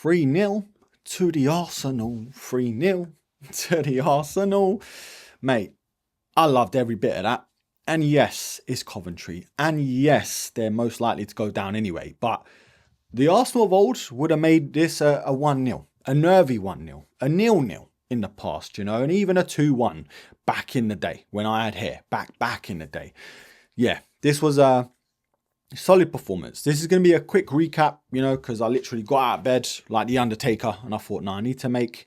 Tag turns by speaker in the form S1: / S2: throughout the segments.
S1: 3-0 to the Arsenal. 3-0 to the Arsenal. Mate, I loved every bit of that. And yes, it's Coventry. And yes, they're most likely to go down anyway. But the Arsenal of old would have made this a 1-0, a nervy 1-0, a 0-0 in the past, you know, and even a 2-1 back in the day when I had hair, back in the day. Yeah, this was a solid performance. This is going to be a quick recap, you know, because I literally got out of bed like the Undertaker and I thought, no, I need to make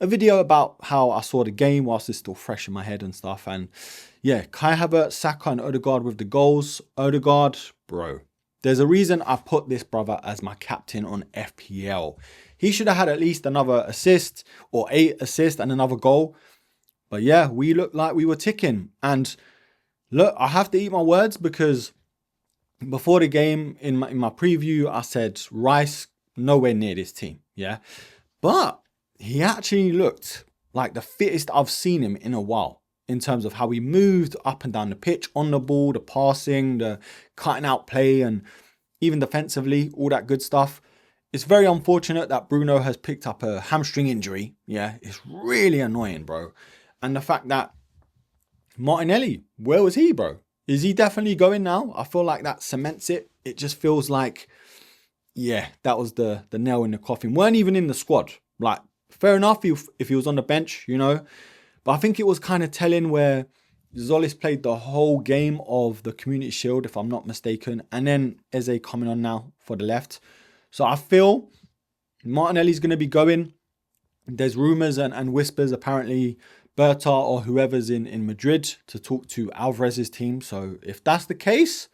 S1: a video about how I saw the game whilst it's still fresh in my head and stuff. And yeah, Kai Havertz, Saka and Odegaard with the goals. Odegaard, bro. There's a reason I've put this brother as my captain on FPL. He should have had at least another assist or 8 assists and another goal. But yeah, we looked like we were ticking. And look, I have to eat my words because before the game, in my preview, I said Rice nowhere near this team. Yeah. But he actually looked like the fittest I've seen him in a while in terms of how he moved up and down the pitch, on the ball, the passing, the cutting out play, and even defensively, all that good stuff. It's very unfortunate that Bruno has picked up a hamstring injury. Yeah, it's really annoying, bro. And the fact that Martinelli, where was he, bro? Is he definitely going now? I feel like that cements it. It just feels like, yeah, that was the nail in the coffin. Weren't even in the squad. Like, fair enough if he was on the bench, you know. But I think it was kind of telling where Zolis played the whole game of the Community Shield, if I'm not mistaken. And then Eze coming on now for the left. So I feel Martinelli's going to be going. There's rumours and whispers, apparently, Berta or whoever's in Madrid to talk to Alvarez's team. So if that's the case,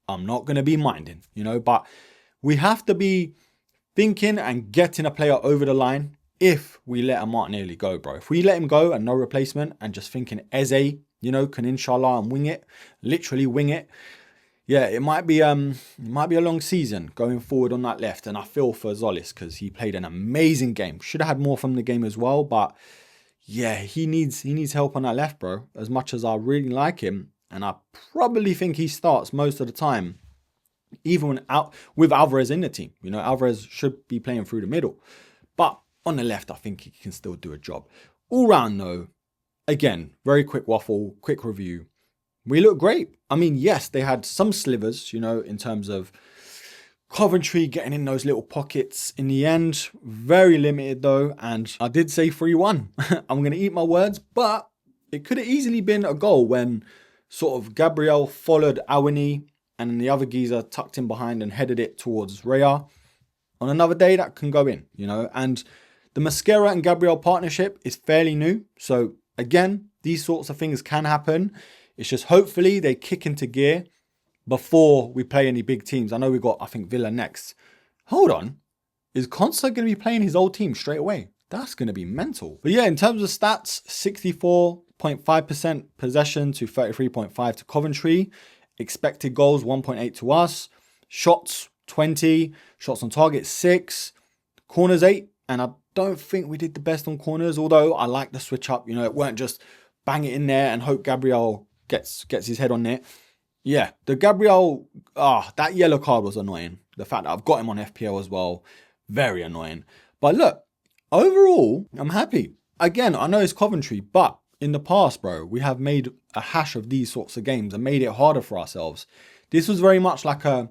S1: I'm not going to be minding, you know. But we have to be thinking and getting a player over the line if we let a Martinelli go, bro. If we let him go and no replacement and just thinking Eze, you know, can inshallah and wing it, literally wing it. Yeah, it might be a long season going forward on that left. And I feel for Zolis because he played an amazing game. Should have had more from the game as well. But yeah, he needs help on that left, bro. As much as I really like him. And I probably think he starts most of the time. Even with Alvarez in the team. You know, Alvarez should be playing through the middle. But on the left, I think he can still do a job. All round, though, again, very quick waffle, quick review. We look great. I mean, yes, they had some slivers, you know, in terms of Coventry getting in those little pockets in the end. Very limited, though. And I did say 3-1. I'm going to eat my words, but it could have easily been a goal when sort of Gabriel followed Awani and then the other geezer tucked in behind and headed it towards Raya. On another day, that can go in, you know. And the Mascara and Gabriel partnership is fairly new. So again, these sorts of things can happen. It's just hopefully they kick into gear before we play any big teams. I know we got, I think, Villa next. Hold on. Is Consa going to be playing his old team straight away? That's going to be mental. But yeah, in terms of stats, 64.5% possession to 33.5 to Coventry. Expected goals, 1.8 to us. Shots, 20. Shots on target, 6. Corners, 8. And I don't think we did the best on corners, although I like the switch up. You know, it weren't just bang it in there and hope Gabriel gets his head on it. Yeah, the Gabriel, that yellow card was annoying. The fact that I've got him on FPL as well, very annoying. But look, overall, I'm happy. Again, I know it's Coventry, but in the past, bro, we have made a hash of these sorts of games and made it harder for ourselves. This was very much like a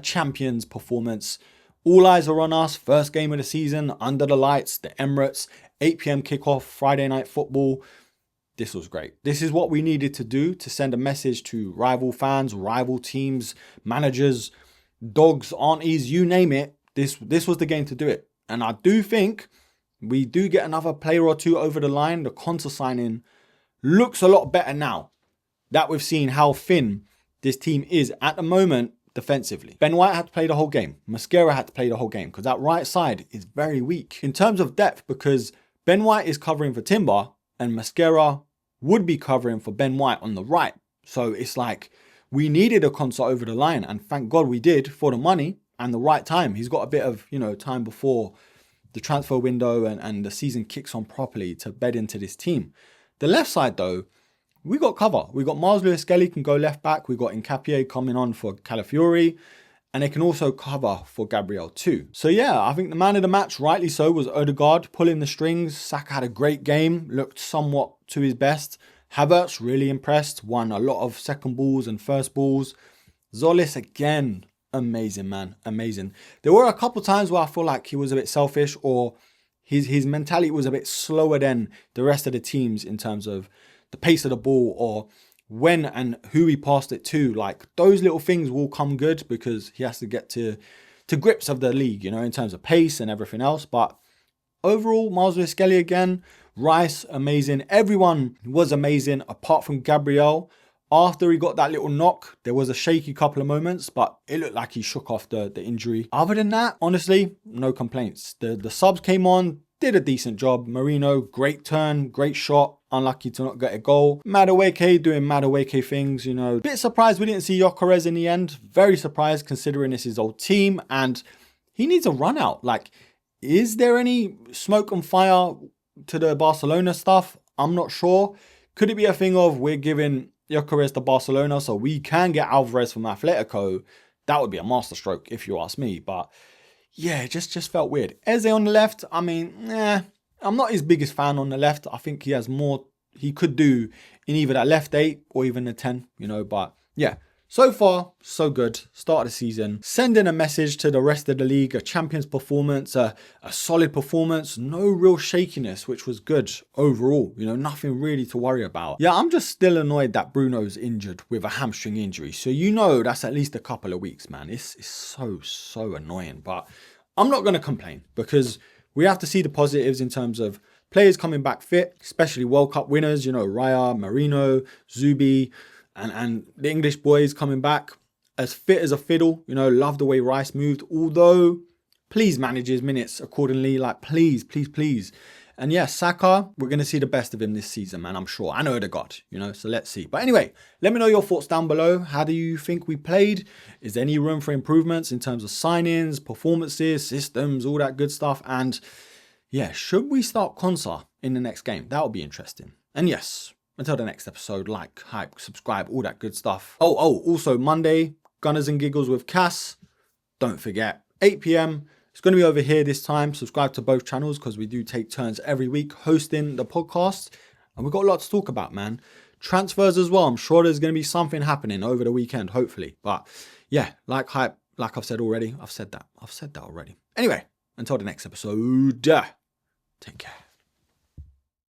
S1: champion's performance. All eyes are on us. First game of the season, under the lights, the Emirates, 8 p.m. kickoff, Friday night football. This was great. This is what we needed to do to send a message to rival fans, rival teams, managers, dogs, aunties, you name it. This was the game to do it. And I do think we do get another player or two over the line. The Consa signing looks a lot better now that we've seen how thin this team is at the moment defensively. Ben White had to play the whole game. Mascara had to play the whole game because that right side is very weak in terms of depth because Ben White is covering for Timber and Mascara would be covering for Ben White on the right. So it's like we needed a Consa over the line and thank God we did for the money and the right time. He's got a bit of, you know, time before the transfer window and the season kicks on properly to bed into this team. The left side though, we got cover. We got Miles Lewis-Skelly can go left back. We got Nkapie coming on for Calafiori. and they can also cover for Gabriel too. So yeah, I think the man of the match, rightly so, was Odegaard, pulling the strings. Saka had a great game, looked somewhat to his best. Havertz really impressed, won a lot of second balls and first balls. Zolis again, amazing man, amazing. There were a couple times where I feel like he was a bit selfish, or his mentality was a bit slower than the rest of the teams in terms of the pace of the ball or when and who he passed it to. Like, those little things will come good because he has to get to grips of the league, you know, in terms of pace and everything else. But overall, Miles Skelly again, Rice, amazing. Everyone was amazing apart from Gabriel. After he got that little knock, there was a shaky couple of moments, but it looked like he shook off the injury. Other than that, honestly, no complaints. The subs came on, did a decent job. Marino, great turn, great shot. Unlucky to not get a goal. Madueke doing Madueke things, you know. Bit surprised we didn't see Gyökeres in the end. Very surprised considering it's his old team and he needs a run out. Like, is there any smoke and fire to the Barcelona stuff? I'm not sure. Could it be a thing of we're giving Gyökeres to Barcelona so we can get Alvarez from Atletico? That would be a masterstroke if you ask me. But yeah, it just felt weird. Eze on the left, I mean, I'm not his biggest fan on the left. I think he has more he could do in either that left 8 or even the 10, you know. But yeah, so far, so good. Start of the season. Sending a message to the rest of the league. A champion's performance, a solid performance. No real shakiness, which was good overall. You know, nothing really to worry about. Yeah, I'm just still annoyed that Bruno's injured with a hamstring injury. So you know that's at least a couple of weeks, man. It's so annoying. But I'm not going to complain because we have to see the positives in terms of players coming back fit, especially World Cup winners, you know, Raya, Marino, Zubi, and the English boys coming back as fit as a fiddle. You know, love the way Rice moved, although please manage his minutes accordingly. Like, please. And yeah, Saka, we're going to see the best of him this season, man, I'm sure. I know Odegaard, you know, so let's see. But anyway, let me know your thoughts down below. How do you think we played? Is there any room for improvements in terms of signings, performances, systems, all that good stuff? And yeah, should we start Konsa in the next game? That would be interesting. And yes, until the next episode, like, hype, subscribe, all that good stuff. Oh, also Monday, Gunners and Giggles with Cass. Don't forget, 8 p.m. It's going to be over here this time. Subscribe to both channels because we do take turns every week hosting the podcast. And we've got a lot to talk about, man. Transfers as well. I'm sure there's going to be something happening over the weekend, hopefully. But yeah, like, hype, like I've said already. I've said that already. Anyway, until the next episode, take care.